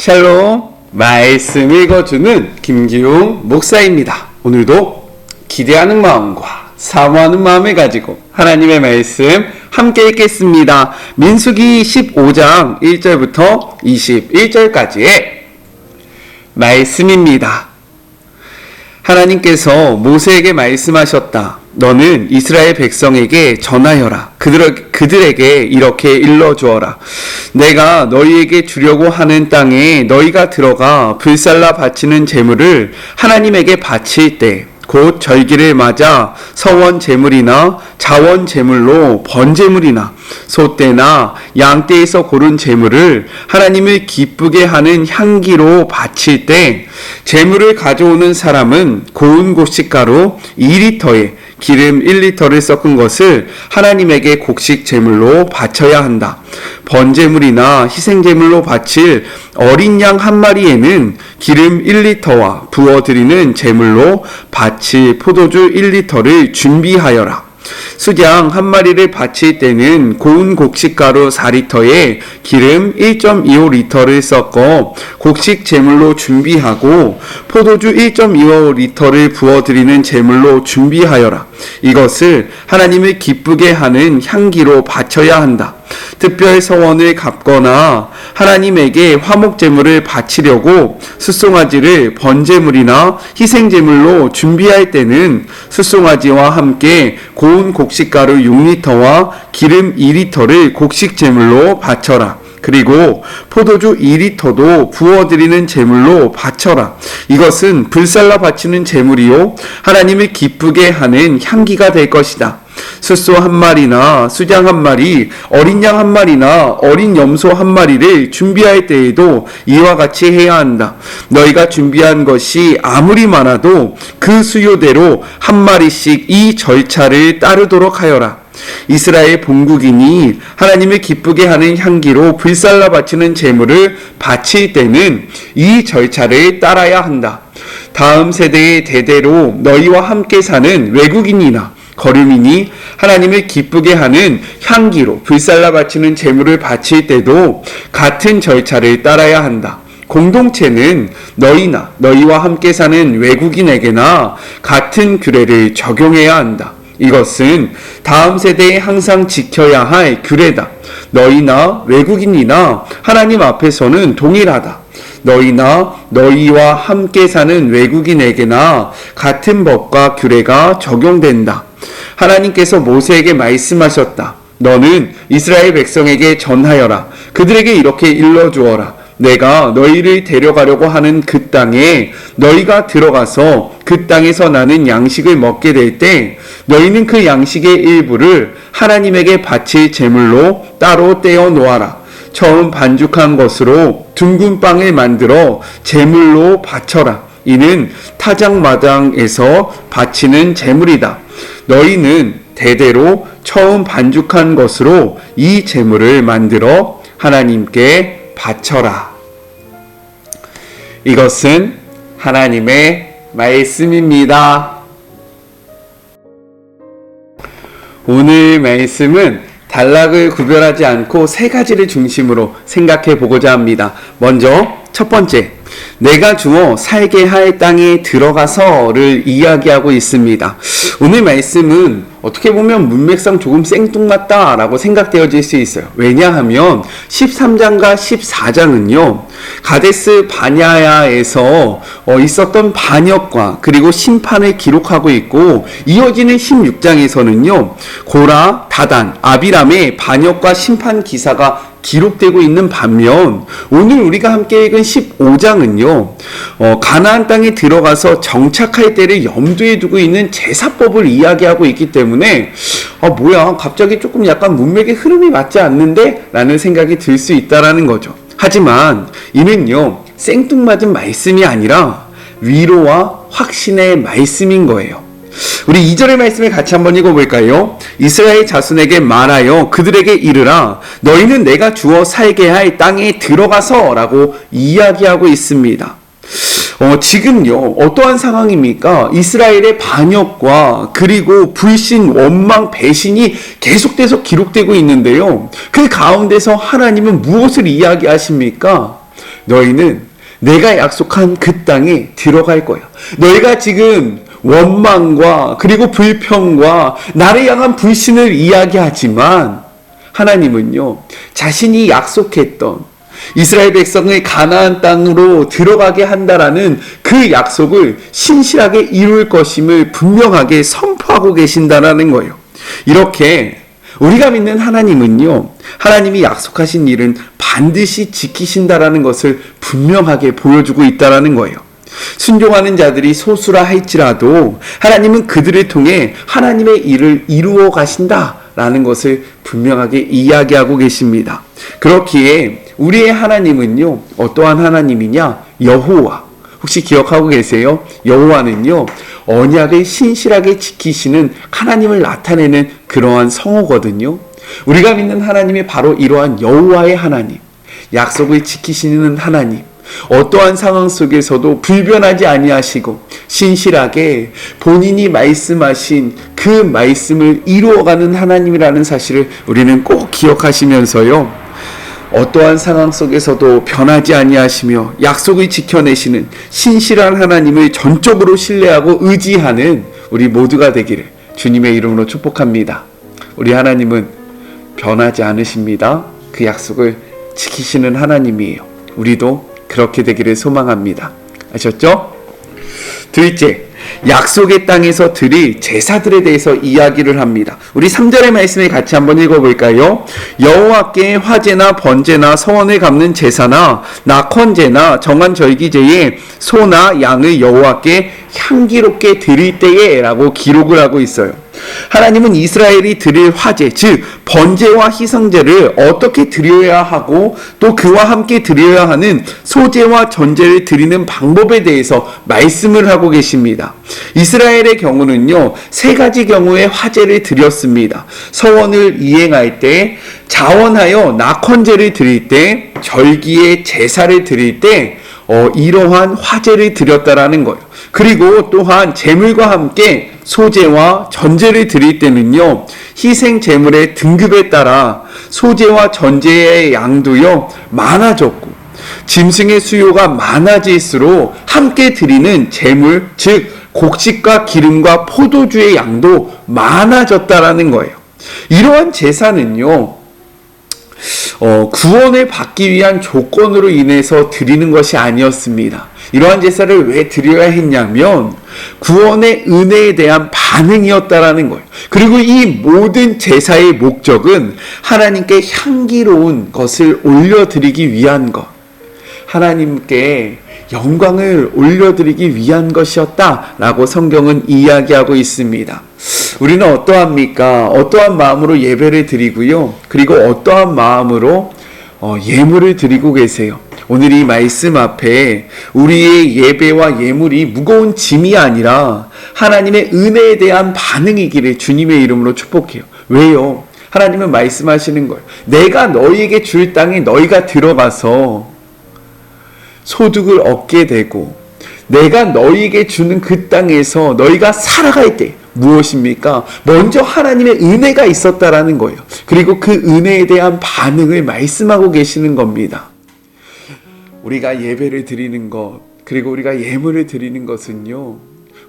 샬롬, 말씀 읽어주는 김기용 목사입니다. 오늘도 기대하는 마음과 사모하는 마음을 가지고 하나님의 말씀 함께 읽겠습니다. 민수기 15장 1절부터 21절까지의 말씀입니다. 하나님께서 모세에게 말씀하셨다. 너는 이스라엘 백성에게 전하여라. 그들에게 이렇게 일러주어라. 내가 너희에게 주려고 하는 땅에 너희가 들어가 불살라 바치는 제물을 하나님에게 바칠 때 곧 절기를 맞아 서원 제물이나 자원 제물로 번제물이나 소떼나 양떼에서 고른 제물을 하나님을 기쁘게 하는 향기로 바칠 때 제물을 가져오는 사람은 고운 곡식가루 2리터에 기름 1리터를 섞은 것을 하나님에게 곡식 제물로 바쳐야 한다. 번제물이나 희생제물로 바칠 어린 양 한 마리에는 기름 1리터와 부어드리는 제물로 바칠 포도주 1리터를 준비하여라. 수장 한 마리를 바칠 때는 고운 곡식가루 4리터에 기름 1.25리터를 섞어 곡식 제물로 준비하고 포도주 1.25리터를 부어드리는 제물로 준비하여라. 이것을 하나님을 기쁘게 하는 향기로 바쳐야 한다. 특별 서원을 갚거나 하나님에게 화목제물을 바치려고 숫송아지를 번제물이나 희생제물로 준비할 때는 숫송아지와 함께 고운 곡식가루 6리터와 기름 2리터를 곡식제물로 바쳐라. 그리고 포도주 2리터도 부어드리는 제물로 바쳐라. 이것은 불살라 바치는 제물이요 하나님을 기쁘게 하는 향기가 될 것이다. 숫소 한 마리나 수장 한 마리, 어린 양 한 마리나 어린 염소 한 마리를 준비할 때에도 이와 같이 해야 한다. 너희가 준비한 것이 아무리 많아도 그 수요대로 한 마리씩 이 절차를 따르도록 하여라. 이스라엘 본국인이 하나님을 기쁘게 하는 향기로 불살라 바치는 제물을 바칠 때는 이 절차를 따라야 한다. 다음 세대의 대대로 너희와 함께 사는 외국인이나 거류민이 하나님을 기쁘게 하는 향기로 불살라 바치는 제물을 바칠 때도 같은 절차를 따라야 한다. 공동체는 너희나 너희와 함께 사는 외국인에게나 같은 규례를 적용해야 한다. 이것은 다음 세대에 항상 지켜야 할 규례다. 너희나 외국인이나 하나님 앞에서는 동일하다. 너희나 너희와 함께 사는 외국인에게나 같은 법과 규례가 적용된다. 하나님께서 모세에게 말씀하셨다. 너는 이스라엘 백성에게 전하여라. 그들에게 이렇게 일러주어라. 내가 너희를 데려가려고 하는 그 땅에 너희가 들어가서 그 땅에서 나는 양식을 먹게 될 때 너희는 그 양식의 일부를 하나님에게 바칠 제물로 따로 떼어 놓아라. 처음 반죽한 것으로 둥근 빵을 만들어 제물로 바쳐라. 이는 타작마당에서 바치는 제물이다. 너희는 대대로 처음 반죽한 것으로 이 제물을 만들어 하나님께 바쳐라. 이것은 하나님의 말씀입니다. 오늘 말씀은 단락을 구별하지 않고 세 가지를 중심으로 생각해 보고자 합니다. 먼저 첫 번째, 내가 주어 살게 할 땅에 들어가서를 이야기하고 있습니다. 오늘 말씀은 어떻게 보면 문맥상 조금 생뚱맞다라고 생각되어질 수 있어요. 왜냐하면 13장과 14장은요 가데스 바냐야에서 있었던 반역과 그리고 심판을 기록하고 있고, 이어지는 16장에서는요 고라, 다단, 아비람의 반역과 심판 기사가 기록되고 있는 반면, 오늘 우리가 함께 읽은 15장은요 가나안 땅에 들어가서 정착할 때를 염두에 두고 있는 제사법을 이야기하고 있기 때문에 뭐야 갑자기 조금 약간 문맥의 흐름이 맞지 않는데? 라는 생각이 들 수 있다라는 거죠. 하지만 이는요 생뚱맞은 말씀이 아니라 위로와 확신의 말씀인 거예요. 우리 2절의 말씀을 같이 한번 읽어볼까요? 이스라엘 자손에게 말하여 그들에게 이르라. 너희는 내가 주어 살게 할 땅에 들어가서 라고 이야기하고 있습니다. 지금요 어떠한 상황입니까? 이스라엘의 반역과 그리고 불신, 원망, 배신이 계속돼서 기록되고 있는데요, 그 가운데서 하나님은 무엇을 이야기하십니까? 너희는 내가 약속한 그 땅에 들어갈 거야. 너희가 지금 원망과 그리고 불평과 나를 향한 불신을 이야기하지만 하나님은요, 자신이 약속했던 이스라엘 백성의 가나안 땅으로 들어가게 한다라는 그 약속을 신실하게 이룰 것임을 분명하게 선포하고 계신다라는 거예요. 이렇게 우리가 믿는 하나님은요, 하나님이 약속하신 일은 반드시 지키신다라는 것을 분명하게 보여주고 있다라는 거예요. 순종하는 자들이 소수라 할지라도 하나님은 그들을 통해 하나님의 일을 이루어 가신다라는 것을 분명하게 이야기하고 계십니다. 그렇기에 우리의 하나님은요, 어떠한 하나님이냐? 여호와. 혹시 기억하고 계세요? 여호와는요, 언약을 신실하게 지키시는 하나님을 나타내는 그러한 성호거든요. 우리가 믿는 하나님이 바로 이러한 여호와의 하나님, 약속을 지키시는 하나님, 어떠한 상황 속에서도 불변하지 아니하시고 신실하게 본인이 말씀하신 그 말씀을 이루어가는 하나님이라는 사실을 우리는 꼭 기억하시면서요, 어떠한 상황 속에서도 변하지 아니하시며 약속을 지켜내시는 신실한 하나님을 전적으로 신뢰하고 의지하는 우리 모두가 되기를 주님의 이름으로 축복합니다. 우리 하나님은 변하지 않으십니다. 그 약속을 지키시는 하나님이에요. 우리도 그렇게 되기를 소망합니다. 아셨죠? 둘째, 약속의 땅에서 드릴 제사들에 대해서 이야기를 합니다. 우리 3절의 말씀을 같이 한번 읽어볼까요? 여호와께 화제나 번제나 서원을 갚는 제사나 낙헌제나 정한 절기제에 소나 양을 여호와께 향기롭게 드릴 때에 라고 기록을 하고 있어요. 하나님은 이스라엘이 드릴 화제, 즉 번제와 희생제를 어떻게 드려야 하고 또 그와 함께 드려야 하는 소제와 전제를 드리는 방법에 대해서 말씀을 하고 계십니다. 이스라엘의 경우는요, 세 가지 경우의 화제를 드렸습니다. 서원을 이행할 때, 자원하여 낙헌제를 드릴 때, 절기의 제사를 드릴 때 이러한 화제를 드렸다라는 거예요. 그리고 또한 제물과 함께 소제와 전제를 드릴 때는요, 희생 제물의 등급에 따라 소제와 전제의 양도요 많아졌고, 짐승의 수요가 많아질수록 함께 드리는 제물, 즉 곡식과 기름과 포도주의 양도 많아졌다라는 거예요. 이러한 제사는요, 구원을 받기 위한 조건으로 인해서 드리는 것이 아니었습니다. 이러한 제사를 왜 드려야 했냐면 구원의 은혜에 대한 반응이었다라는 거예요. 그리고 이 모든 제사의 목적은 하나님께 향기로운 것을 올려드리기 위한 것, 하나님께 영광을 올려드리기 위한 것이었다라고 성경은 이야기하고 있습니다. 우리는 어떠합니까? 어떠한 마음으로 예배를 드리고요, 그리고 어떠한 마음으로 예물을 드리고 계세요? 오늘 이 말씀 앞에 우리의 예배와 예물이 무거운 짐이 아니라 하나님의 은혜에 대한 반응이기를 주님의 이름으로 축복해요. 왜요? 하나님은 말씀하시는 거예요. 내가 너희에게 줄 땅에 너희가 들어가서 소득을 얻게 되고 내가 너희에게 주는 그 땅에서 너희가 살아갈 때 무엇입니까? 먼저 하나님의 은혜가 있었다라는 거예요. 그리고 그 은혜에 대한 반응을 말씀하고 계시는 겁니다. 우리가 예배를 드리는 것, 그리고 우리가 예물을 드리는 것은요,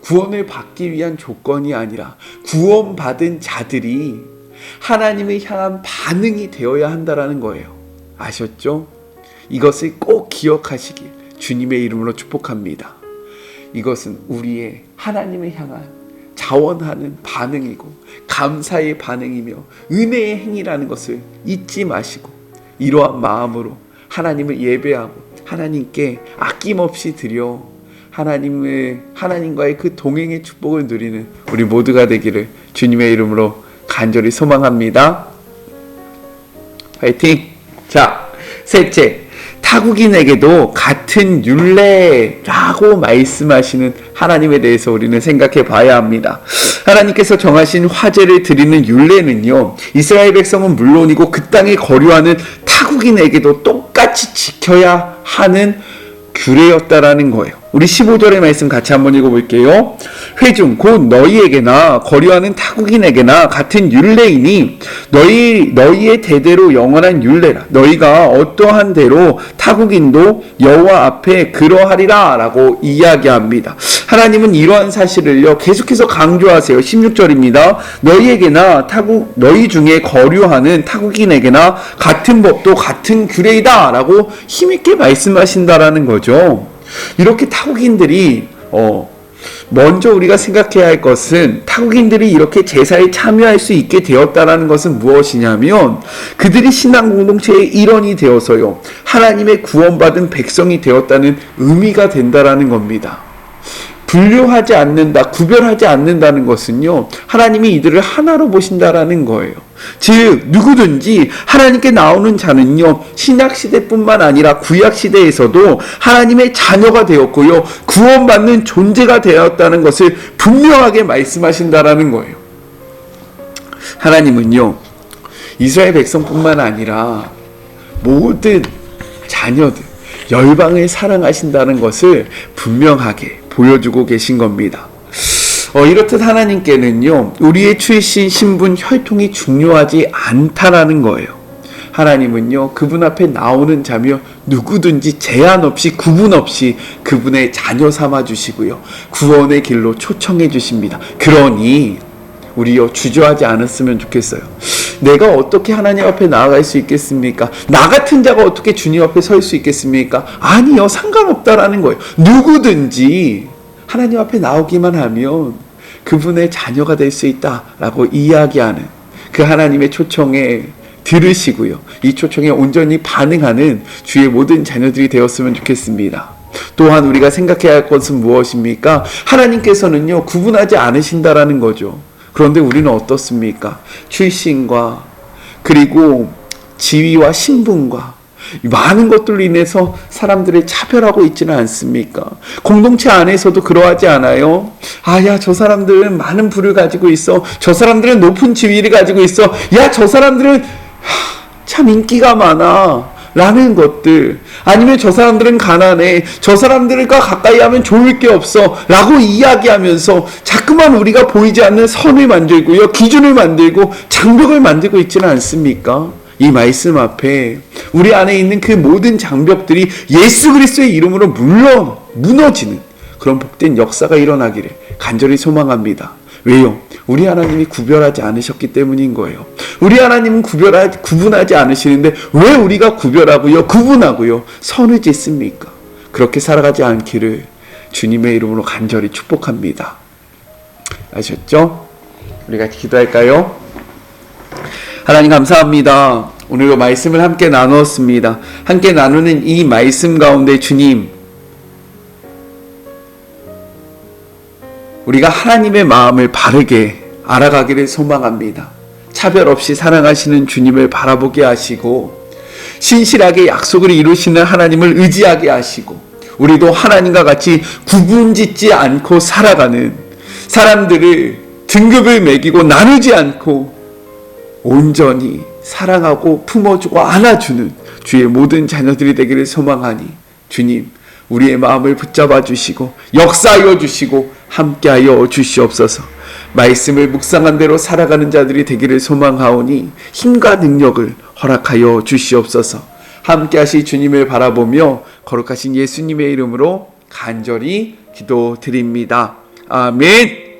구원을 받기 위한 조건이 아니라 구원받은 자들이 하나님을 향한 반응이 되어야 한다라는 거예요. 아셨죠? 이것을 꼭 기억하시길 주님의 이름으로 축복합니다. 이것은 우리의 하나님을 향한 자원하는 반응이고 감사의 반응이며 은혜의 행위라는 것을 잊지 마시고 이러한 마음으로 하나님을 예배하고 하나님께 아낌없이 드려 하나님과의 그 동행의 축복을 누리는 우리 모두가 되기를 주님의 이름으로 간절히 소망합니다. 화이팅! 자, 셋째, 타국인에게도 같은 율례라고 말씀하시는 하나님에 대해서 우리는 생각해 봐야 합니다. 하나님께서 정하신 화제를 드리는 율례는요, 이스라엘 백성은 물론이고 그 땅에 거류하는 타국인에게도 똑같이 지켜야 하는 규례였다라는 거예요. 우리 15절의 말씀 같이 한번 읽어볼게요. 회중 곧 너희에게나 거류하는 타국인에게나 같은 율례이니 너희의 대대로 영원한 율례라. 너희가 어떠한 대로 타국인도 여호와 앞에 그러하리라 라고 이야기합니다. 하나님은 이러한 사실을요 계속해서 강조하세요. 16절입니다. 너희에게나 너희 중에 거류하는 타국인에게나 같은 법도 같은 규례이다 라고 힘있게 말씀하신다라는 거죠. 이렇게 타국인들이 먼저 우리가 생각해야 할 것은 타국인들이 이렇게 제사에 참여할 수 있게 되었다라는 것은 무엇이냐면 그들이 신앙 공동체의 일원이 되어서요 하나님의 구원받은 백성이 되었다는 의미가 된다라는 겁니다. 분류하지 않는다, 구별하지 않는다는 것은요 하나님이 이들을 하나로 보신다라는 거예요. 즉 누구든지 하나님께 나오는 자는요 신약시대뿐만 아니라 구약시대에서도 하나님의 자녀가 되었고요 구원받는 존재가 되었다는 것을 분명하게 말씀하신다라는 거예요. 하나님은요 이스라엘 백성뿐만 아니라 모든 자녀들 열방을 사랑하신다는 것을 분명하게 보여주고 계신 겁니다. 이렇듯 하나님께는요 우리의 출신, 신분, 혈통이 중요하지 않다라는 거예요. 하나님은요 그분 앞에 나오는 자며 누구든지 제한 없이 구분 없이 그분의 자녀 삼아 주시고요 구원의 길로 초청해 주십니다. 그러니 우리요 주저하지 않았으면 좋겠어요. 내가 어떻게 하나님 앞에 나아갈 수 있겠습니까? 나 같은 자가 어떻게 주님 앞에 설 수 있겠습니까? 아니요, 상관없다라는 거예요. 누구든지 하나님 앞에 나오기만 하면 그분의 자녀가 될 수 있다라고 이야기하는 그 하나님의 초청에 들으시고요 이 초청에 온전히 반응하는 주의 모든 자녀들이 되었으면 좋겠습니다. 또한 우리가 생각해야 할 것은 무엇입니까? 하나님께서는요 구분하지 않으신다라는 거죠. 그런데 우리는 어떻습니까? 출신과 그리고 지위와 신분과 많은 것들로 인해서 사람들을 차별하고 있지는 않습니까? 공동체 안에서도 그러하지 않아요? 야, 저 사람들은 많은 부를 가지고 있어. 저 사람들은 높은 지위를 가지고 있어. 야, 저 사람들은 참 인기가 많아. 라는 것들, 아니면 저 사람들은 가난해, 저 사람들과 가까이 하면 좋을 게 없어 라고 이야기하면서 자꾸만 우리가 보이지 않는 선을 만들고요 기준을 만들고 장벽을 만들고 있지는 않습니까? 이 말씀 앞에 우리 안에 있는 그 모든 장벽들이 예수 그리스도의 이름으로 무너지는 그런 복된 역사가 일어나기를 간절히 소망합니다. 왜요? 우리 하나님이 구별하지 않으셨기 때문인 거예요. 우리 하나님은 구분하지 않으시는데 왜 우리가 구별하고요 구분하고요 선을 짓습니까? 그렇게 살아가지 않기를 주님의 이름으로 간절히 축복합니다. 아셨죠? 우리가 기도할까요? 하나님 감사합니다. 오늘도 말씀을 함께 나누었습니다. 함께 나누는 이 말씀 가운데 주님, 우리가 하나님의 마음을 바르게 알아가기를 소망합니다. 차별 없이 사랑하시는 주님을 바라보게 하시고 신실하게 약속을 이루시는 하나님을 의지하게 하시고 우리도 하나님과 같이 구분짓지 않고 살아가는 사람들을 등급을 매기고 나누지 않고 온전히 사랑하고 품어주고 안아주는 주의 모든 자녀들이 되기를 소망하니 주님 우리의 마음을 붙잡아 주시고 역사하여 주시고 함께하여 주시옵소서. 말씀을 묵상한 대로 살아가는 자들이 되기를 소망하오니 힘과 능력을 허락하여 주시옵소서. 함께하실 주님을 바라보며 거룩하신 예수님의 이름으로 간절히 기도드립니다. 아멘.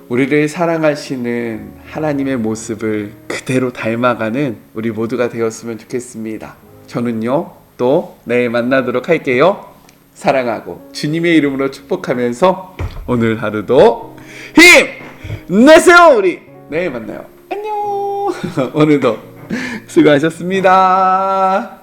우리를 사랑하시는 하나님의 모습을 그대로 닮아가는 우리 모두가 되었으면 좋겠습니다. 저는요 또 내일 만나도록 할게요. 사랑하고 주님의 이름으로 축복하면서 오늘 하루도 힘 내세요. 우리 내일 만나요. 안녕. 오늘도 수고하셨습니다.